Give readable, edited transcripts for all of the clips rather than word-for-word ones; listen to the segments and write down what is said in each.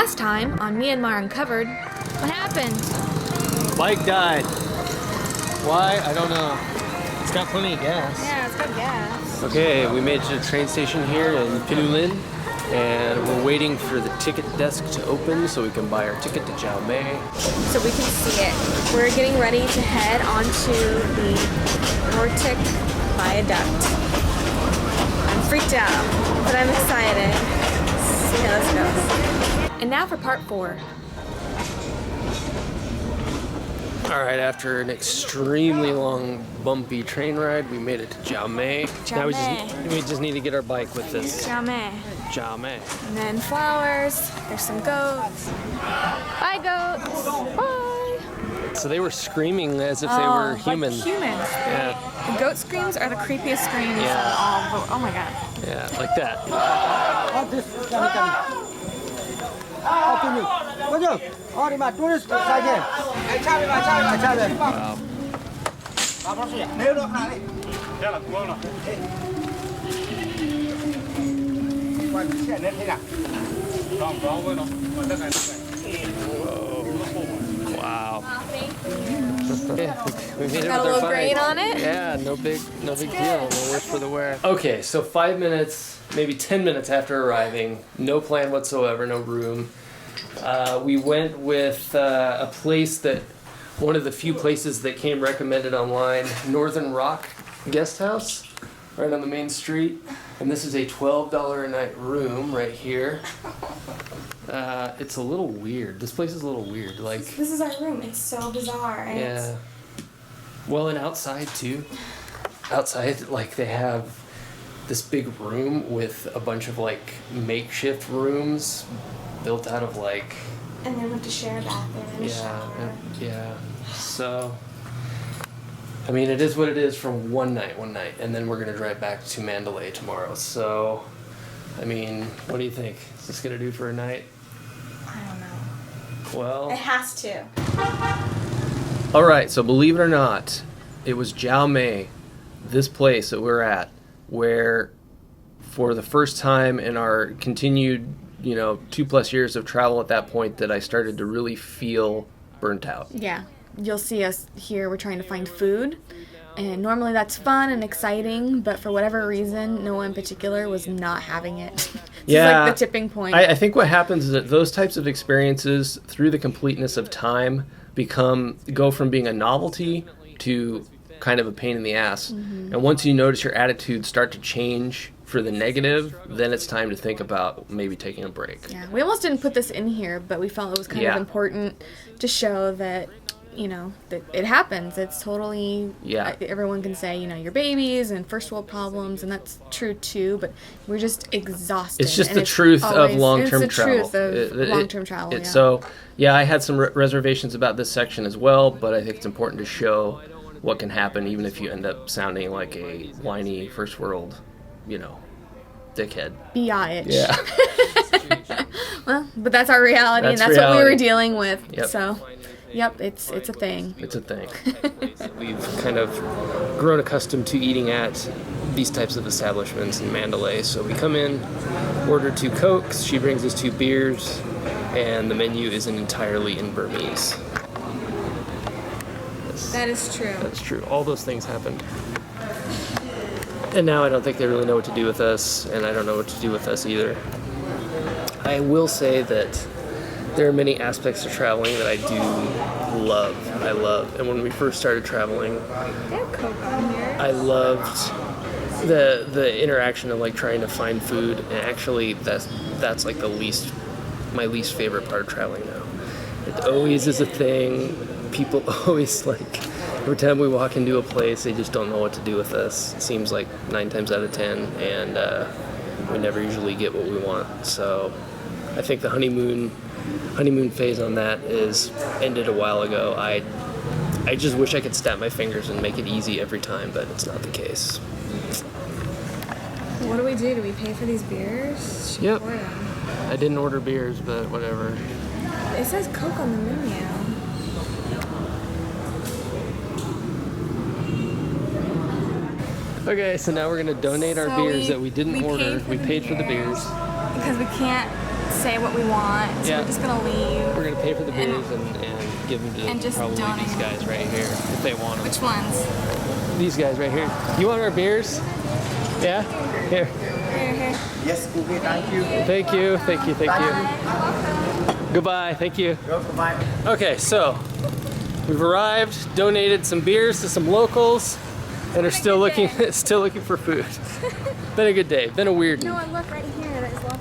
Last time on Myanmar Uncovered, what happened? Bike died. Why? I don't know. It's got plenty of gas. Yeah, it's got gas. Okay, we made it to the train station here in Pinulin, and we're waiting for the ticket desk to open so we can buy our ticket to Chiao Mai. So we can see it. We're getting ready to head onto the Nordic Viaduct. I'm freaked out, but I'm excited. See how this goes. And now for part 4. Alright, after an extremely long, bumpy train ride, we made it to Chiao Mai. Now we just need to get our bike with this. Chiao Mai. Chiao Mai. And then flowers. There's some goats. Bye, goats. Bye. So they were screaming as if they were human. Like humans. Yeah. The goat screams are the creepiest screams of all. Oh my god. Yeah, like that. Wow. We made it Got a with little our grain bike. on it? Yeah, no big deal. No worse for the wear. Okay, so 5 minutes, maybe 10 minutes after arriving, no plan whatsoever, no room. We went with a place that, one of the few places that came recommended online, Northern Rock Guest House, right on the main street. And this is a $12 a night room right here. It's a little weird. This place is a little weird. Like, this is our room. It's so bizarre. yeah. Well, and outside too. Outside, like, they have this big room with a bunch of like makeshift rooms built out of like. And they went to share a bathroom and a shower. Yeah. So, I mean, it is what it is for one night, and then we're gonna drive back to Mandalay tomorrow. So, I mean, what do you think? Is this gonna do for a night? I don't know. Well, it has to. All right, so believe it or not, it was Chiao Mai, this place that we're at, where for the first time in our continued, 2+ years of travel at that point, that I started to really feel burnt out. Yeah, you'll see us here. We're trying to find food, and normally that's fun and exciting, but for whatever reason, no one in particular was not having it. This is like the tipping point. I think what happens is that those types of experiences, through the completeness of time, go from being a novelty to kind of a pain in the ass. Mm-hmm. And once you notice your attitudes start to change for the negative, then it's time to think about maybe taking a break. Yeah, we almost didn't put this in here, but we felt it was kind of important to show that, that it happens. It's totally, everyone can say, your babies and first world problems, and that's true too, but we're just exhausted. It's just the truth of long-term travel. It's the truth of long-term travel, So, I had some reservations about this section as well, but I think it's important to show what can happen even if you end up sounding like a whiny first world, dickhead. Biatch. Yeah. Well, but that's our reality, and that's what we were dealing with. Yep. So, it's a thing. It's a thing. We've kind of grown accustomed to eating at these types of establishments in Mandalay. So we come in, order 2 Cokes, she brings us 2 beers, and the menu isn't entirely in Burmese. That is true. That's true. All those things happened. And now I don't think they really know what to do with us, and I don't know what to do with us either. I will say that there are many aspects to traveling that I do love. And when we first started traveling, They have Coke on here. I loved the interaction of like trying to find food, and actually that's like my least favorite part of traveling now. It always is a thing. People always every time we walk into a place, they just don't know what to do with us. It seems like 9 times out of 10, and we never usually get what we want. So I think the honeymoon phase on that is ended a while ago. I just wish I could snap my fingers and make it easy every time, but it's not the case. What do we do? Do we pay for these beers? Yep. I didn't order beers, but whatever. It says Coke on the menu. Okay, so now we're going to donate our beers that we didn't order. We paid for the beers. Because we can't say what we want. So Yeah. we're just gonna leave. We're gonna pay for the beers and give them to And just probably donate. these guys right here if they want them. Which ones? These guys right here. You want our beers? Yeah? Here. Here. Yes, okay, thank you. Thank you. Thank you. Thank you. Goodbye. Thank you. Goodbye. Okay, so we've arrived, donated some beers to some locals, and are still looking for food. Been a good day. Been a weird No, one. and look right here. There's lots.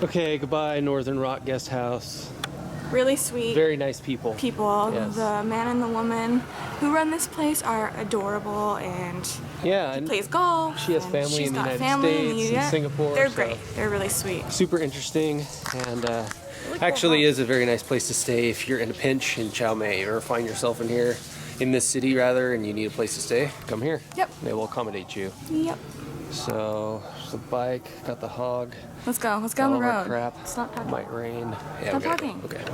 Okay, goodbye, Northern Rock Guest House. Really sweet Very nice people. people. Yes. The man and the woman who run this place are adorable, and Yeah, and plays golf. She has and family she's in the got United family in the States and U.S. Singapore, They're so- great. They're really sweet. super interesting, and cool actually house. is a very nice place to stay if you're in a pinch in Chow Mai or find yourself in here, in this city rather, and you need a place to stay. Come here. Yep. They will accommodate you. Yep. So, there's the bike, got the hog. Let's go. Let's go on all the of our road. crap. Stop talking. Might rain. Yeah, Stop we gotta go. talking. Okay.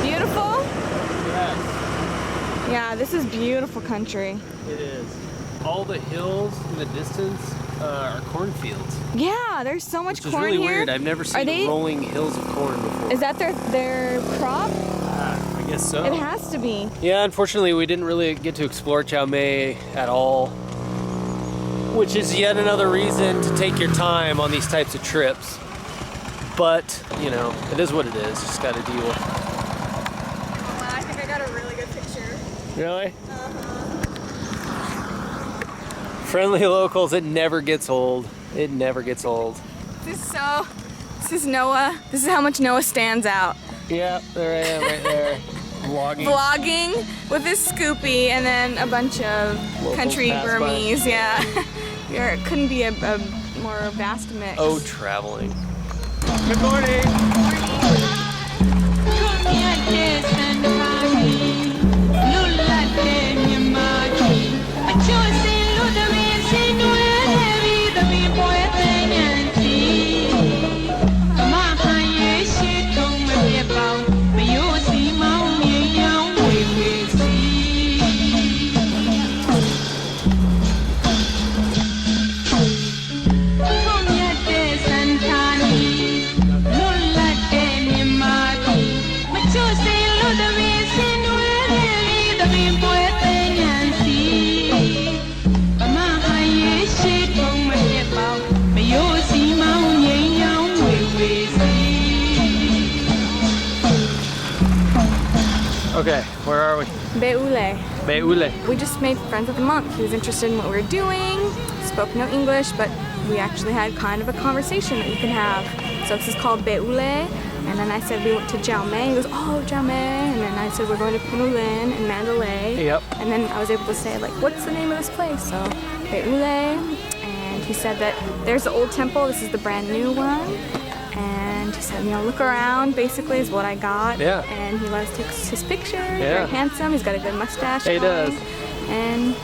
Beautiful. Yeah, Yeah, this is beautiful country. it is. All the hills in the distance are cornfields. Yeah, there's so much Which is corn really here. weird. I've never seen they- rolling hills of corn before. Is that their crop? I guess so. It has to be. Yeah, unfortunately, we didn't really get to explore Chow Mai at all, which is yet another reason to take your time on these types of trips. But, you know, it is what it is. Just got to deal with it. I think I got a really good picture. Really? Friendly locals, it never gets old. It never gets old. This is Noah. This is how much Noah stands out. Yeah, there I am, right there. Vlogging. Vlogging with his scoopy and then a bunch of Locals country pass by. Burmese. Yeah. There couldn't be a more vast mix. Oh, traveling. Good morning. Okay, where are we? Beule. Beule. We just made friends with a monk. He was interested in what we were doing, spoke no English, but we actually had kind of a conversation that you can have. So this is called Beule. And then I said we went to Chow Mai. He goes, oh, Chow Mai. And then I said we're going to Pinulin and Mandalay. Yep. And then I was able to say, like, what's the name of this place? So Beule. And he said that there's the old temple. This is the brand new one. And he said, you know, look around, basically, is what I got. Yeah. And he let us take his picture. Yeah. Very handsome. He's got a good mustache. He does. going, And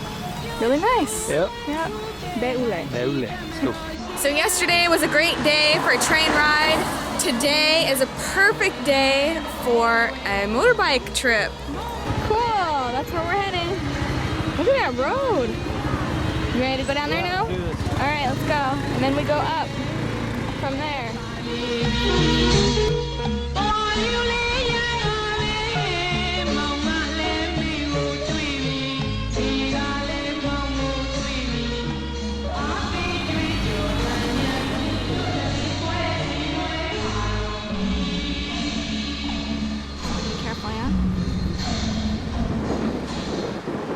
really nice. Yep. Yep. Beule. Beule. Let's go. So yesterday was a great day for a train ride. Today is a perfect day for a motorbike trip. Cool. That's where we're heading. Look at that road. You ready to go down there now? do this. All right, let's go. And then we go up from there. Careful, yeah?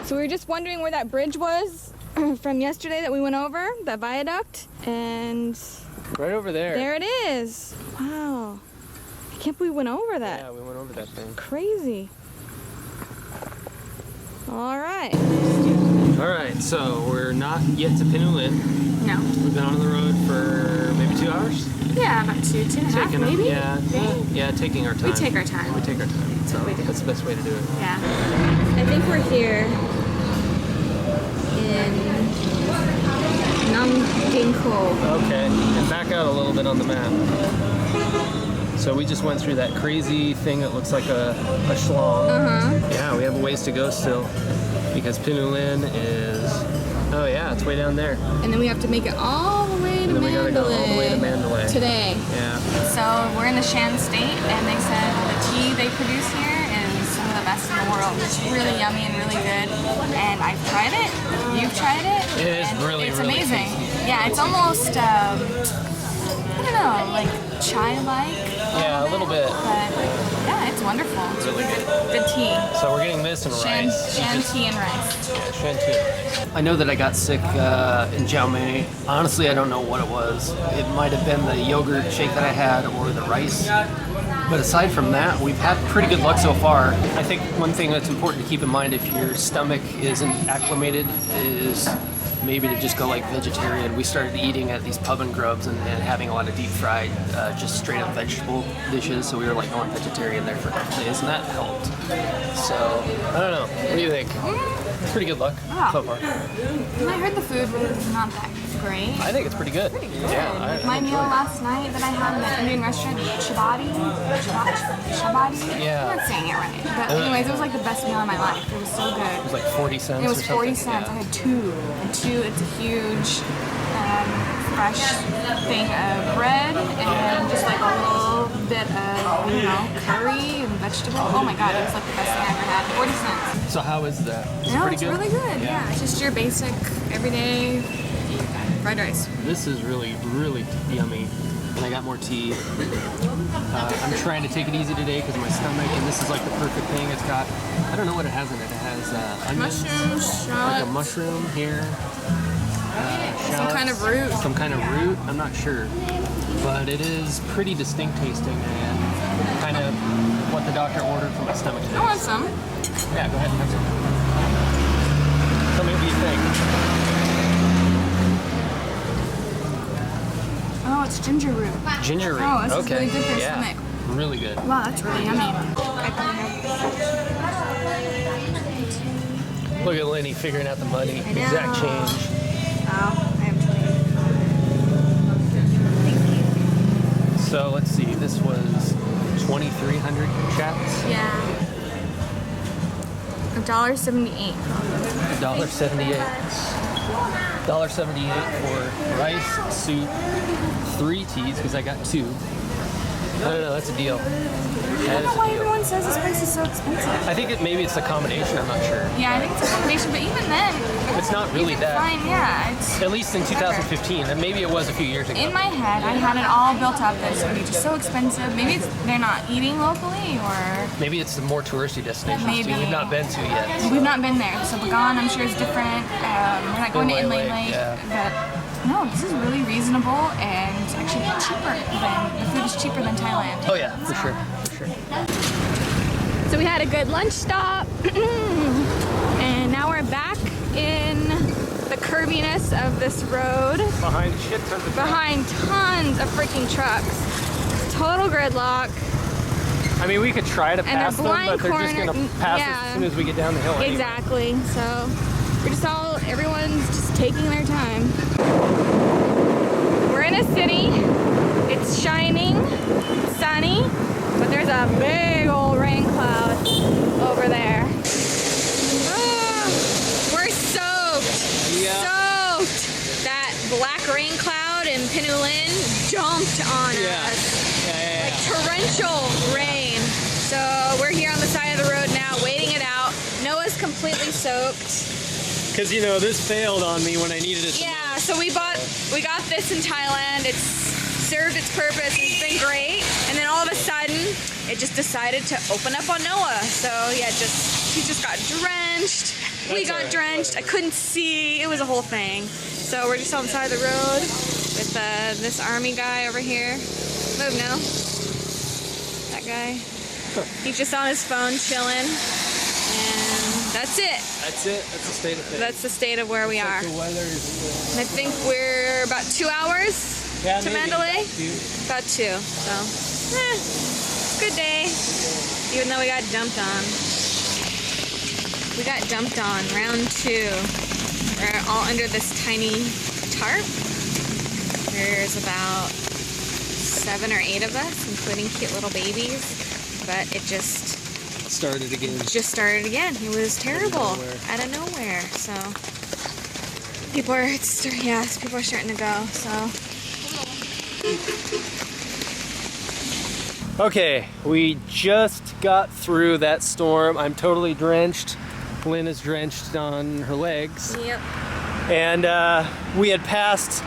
So we were just wondering where that bridge was from yesterday that we went over, that viaduct, and Right over there. there it is. Wow. I can't believe we went over that. Yeah, we went over that thing. Crazy. All right. All right, so we're not yet to Pinulin. No. We've been on the road for maybe 2 hours. Yeah, about two and a half, Taking maybe. yeah, taking our time. We take our time. We take our time. That's what we do. That's the best way to do it. Yeah. I think we're here in Namdingko. Okay, and back out a little bit on the map. So we just went through that crazy thing that looks like a schlong. Yeah, we have a ways to go still, because Pinulin is, oh yeah, it's way down there. And then we have to make it all the way to And then we gotta go Mandalay. all the way to Mandalay. Today. Yeah. So we're in the Shan State, and they said the tea they produce here is some of the best in the world. It's really yummy and really good. And I've tried it. You've tried it. It is and really, it's really amazing. tasty. Yeah, it's almost I don't know, like chai-like. Yeah, a little bit. But yeah, it's wonderful. It's really good tea. So we're getting this and Shan rice. tea and rice. Yeah, Shan tea. I know that I got sick in Zhangjiajie. Honestly, I don't know what it was. It might have been the yogurt shake that I had or the rice. But aside from that, we've had pretty good luck so far. I think one thing that's important to keep in mind if your stomach isn't acclimated is maybe to just go like vegetarian. We started eating at these pub and grubs and having a lot of deep fried, just straight up vegetable dishes. So we were like going vegetarian there for a couple days, and that helped. So I don't know. What do you think? It's pretty good luck so far. And I heard the food was not that great. I think it's pretty good. Yeah. My meal last night that I had in the Indian restaurant, Shabadi. Yeah. I'm not saying it right. But anyways, it was like the best meal of my life. It was so good. It was like 40 cents. It was or something. 40 cents. I had two. And two, it's a huge, fresh thing of bread and just like a little bit of, curry and vegetable. Oh my god, it was like the best thing I ever had. 40 cents. So how is that? Is it No, pretty it's good? really good. Yeah, it's just your basic, everyday fried rice. This is really, really yummy. And I got more tea. I'm trying to take it easy today because of my stomach, and this is like the perfect thing. It's got, I don't know what it has in it. It has onions, Mushrooms, like a shallots, mushroom here, some shallots, kind of root. some kind of root. I'm not sure, but it is pretty distinct tasting and kind of what the doctor ordered for my stomach today. I want some. Yeah, go ahead and have some. Tell me what you think. Oh, it's ginger root. Ginger root. Oh, this is okay. really good for your Yeah. stomach. Really good. Wow, that's really yummy. Look at Lenny figuring out the money. I know. Exact change. Oh, I have 20. So let's see. This was 2,300 chats. Yeah. $1.78. $1.78. $1.78 for rice, soup, 3 teas because I got 2. I don't know. That's a deal. I That don't know is a why deal. everyone says this place is so expensive. I think maybe it's a combination. I'm not sure. Yeah, I think it's a combination, but even then, It's not really that. fine. Yeah, it's. At least in 2015, and maybe it was a few years ago. In my head, I had it all built up that it's going to be just so expensive. Maybe they're not eating locally, or Maybe it's the more touristy destinations too. Maybe. We've not been to yet. we've not been there. So Bagan, I'm sure, is different. We're not going to Inlay Inlay Lake, Lake, yeah. but no, this is really reasonable and actually cheaper than the food is cheaper than Thailand. Oh yeah, for sure, for sure. So we had a good lunch stop, and now we're back in the curviness of this road Behind shit tons of behind tons of freaking trucks. Total gridlock. I mean, we could try to And pass a them, blind but they're just corner- gonna pass yeah. as soon as we get down the hill. Anyway. Exactly. So we're just everyone's just taking their time. We're in a city. It's shining, sunny, but there's a big old rain cloud over there. Ah, we're soaked. Yeah. Soaked. That black rain cloud in Pinulin dumped on Yeah. us. Yeah. Like torrential rain. So we're here on the side of the road now, waiting it out. Noah's completely soaked. Because this failed on me when I needed it. Yeah, so we got this in Thailand. It's served its purpose. It's been great. And then all of a sudden, it just decided to open up on Noah. So yeah, he just got drenched. We That's got all right, drenched. I whatever. couldn't see. It was a whole thing. So we're just on the side of the road with this army guy over here. Move now. That guy. He's just on his phone chilling. And that's it. That's it. That's the state of things. That's the state of where we are. The weather is. I think we're about 2 hours to Mandalay. About 2. So, good day. Even though we got dumped on. We got dumped on round 2. We're all under this tiny tarp. There's about 7 or 8 of us, including cute little babies. But it just Started again. started again. It was terrible. Out of nowhere. So People are starting to go, so. Okay, we just got through that storm. I'm totally drenched. Lynn is drenched on her legs. Yep. And we had passed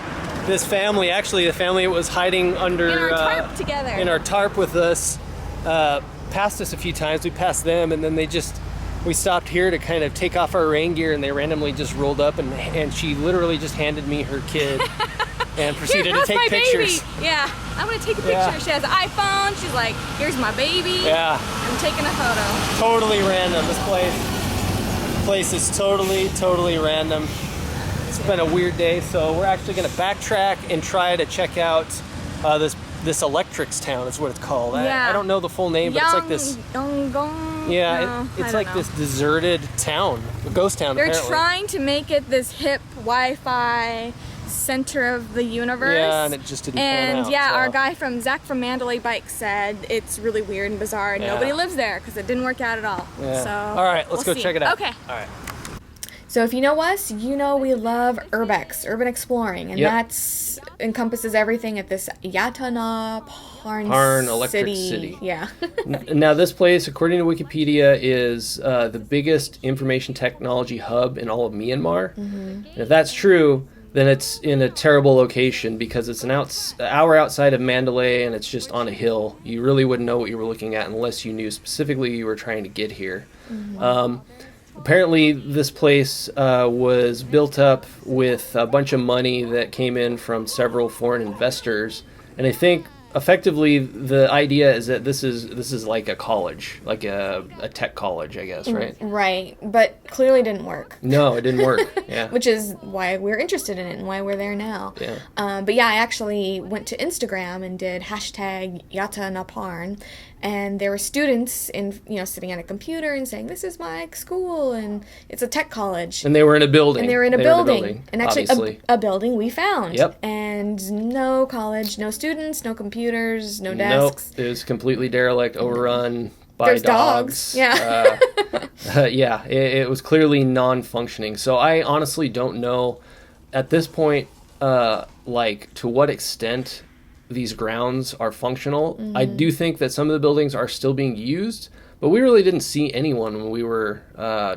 this family, actually the family that was hiding under In our tarp together. In our tarp with us, passed us a few times. We passed them, and then we stopped here to kind of take off our rain gear, and they randomly just rolled up, and she literally just handed me her kid and proceeded to take pictures. Baby. Yeah, I'm gonna take a picture. Yeah. She has an iPhone. She's like, here's my baby. Yeah. I'm taking a photo. Totally random. This place is totally random. It's been a weird day, so we're actually going to backtrack and try to check out this Electrics town is what it's called. Yeah. I don't know the full name, but it's like this. Yonggong? Yeah, No, it's I like don't know. this deserted town, a ghost town. They're apparently. trying to make it this hip Wi-Fi center of the universe. Yeah, and it just didn't pan out. Yeah, so. our guy from Zach from Mandalay Bike said it's really weird and bizarre. And Yeah. Nobody lives there because it didn't work out at all. Yeah. So all right, let's we'll go see. check it out. Okay. All right. So if you know us, you know we love urbex, urban exploring, and Yep. that's encompasses everything at this Yatana Parn Electric City. Yeah. Now, this place, according to Wikipedia, is the biggest information technology hub in all of Myanmar. Mm-hmm. And if that's true, then it's in a terrible location because it's an hour outside of Mandalay and it's just on a hill. You really wouldn't know what you were looking at unless you knew specifically you were trying to get here. Mm-hmm. Apparently, this place was built up with a bunch of money that came in from several foreign investors, and I think effectively the idea is that this is like a college, like a tech college, I guess, right? Right, but clearly didn't work. No, it didn't work. Yeah. Which is why we're interested in it and why we're there now. Yeah. But yeah, I actually went to Instagram and did hashtag Yata Naparn, and there were students sitting at a computer and saying, "This is my school," and it's a tech college. And they were in a building. And they were in a building. And actually, obviously. a building we found. Yep. And no college, no students, no computers, no desks. Nope, it was completely derelict, overrun by There's dogs. Yeah. Yeah, it was clearly non-functioning. So I honestly don't know at this point, to what extent these grounds are functional. Mm-hmm. I do think that some of the buildings are still being used, but we really didn't see anyone when we were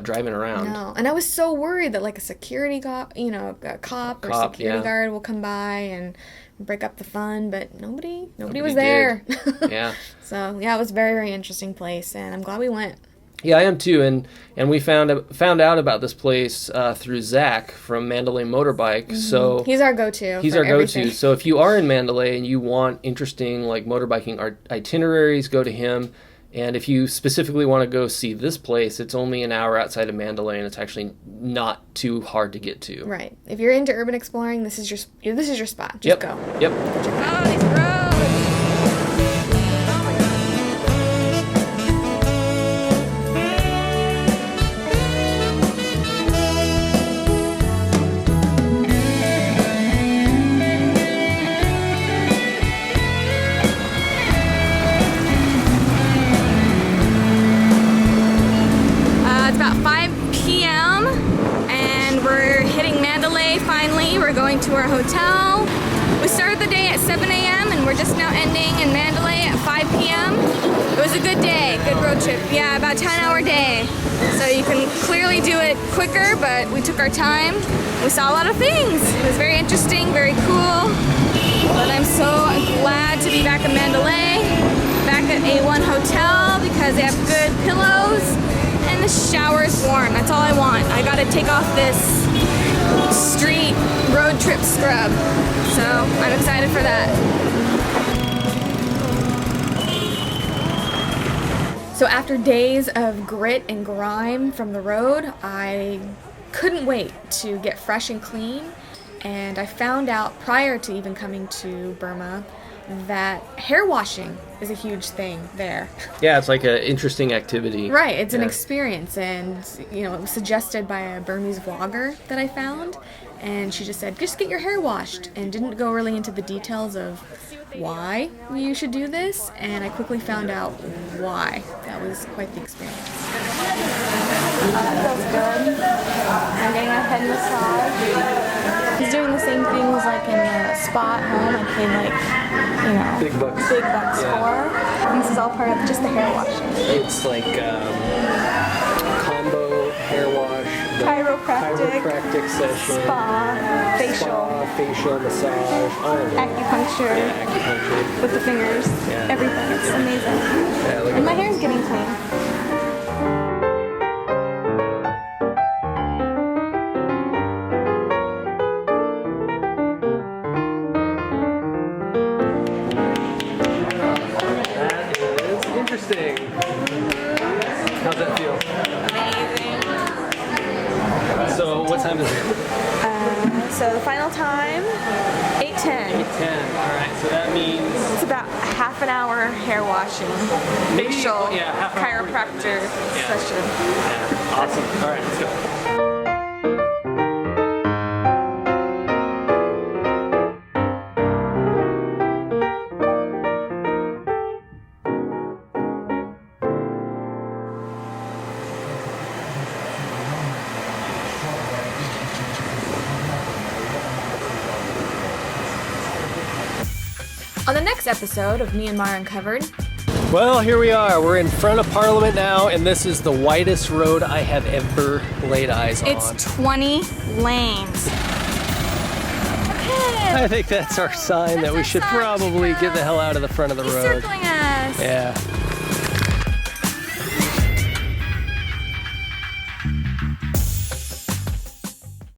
driving around. No, and I was so worried that like a security cop or security yeah. guard will come by and break up the fun, but nobody was did. there. Yeah. So yeah, it was a very, very interesting place, and I'm glad we went. Yeah, I am too, and we found out about this place through Zach from Mandalay Motorbike. Mm-hmm. So he's our go-to. He's for our everything. go-to. So if you are in Mandalay and you want interesting motorbiking itineraries, go to him. And if you specifically want to go see this place, it's only an hour outside of Mandalay, and it's actually not too hard to get to. Right. If you're into urban exploring, this is your spot. Just go. Yep. Oh, these roads. It's about 5 p.m. and we're hitting Mandalay finally. We're going to our hotel. We started the day at 7 a.m. and we're just now ending in Mandalay at 5 p.m. It was a good day, good road trip. Yeah, about a 10-hour day. So you can clearly do it quicker, but we took our time. We saw a lot of things. It was very interesting, very cool. But I'm so glad to be back in Mandalay, back at A1 Hotel because they have good pillows. And the shower is warm. That's all I want. I gotta take off this street road trip scrub. So I'm excited for that. So after days of grit and grime from the road, I couldn't wait to get fresh and clean. And I found out prior to even coming to Burma that hair washing is a huge thing there. Yeah, it's like an interesting activity. Right, it's an Yeah. experience, and it was suggested by a Burmese vlogger that I found, and she just said, just get your hair washed, and didn't go really into the details of why you should do this, and I quickly found out why. That was quite the experience. That feels good. I'm getting a head massage. He's doing the same things like in the spa at home. I paid like, you know, Big bucks. for. And this is all part of just the hair washing. It's like combo hair wash, the chiropractic session, spa, facial massage, all of it. acupuncture, Yeah, acupuncture. with the fingers, Yeah. everything. It's amazing. Yeah, look And my at that. hair's getting clean. That is interesting. How's that feel? Amazing. So what time is it? So the final time, 8:10. 10. All right. So that means It's about half an hour hair washing, Maybe- facial, yeah, half an hour, chiropractor 45 minutes. Yeah. session. yeah. Awesome. All right, let's go. On the next episode of Myanmar Uncovered, Well, here we are. We're in front of Parliament now, and this is the widest road I have ever laid eyes on. it's 20 lanes. I think that's our sign that we should probably get the hell out of the front of the He's road. circling us. Yeah.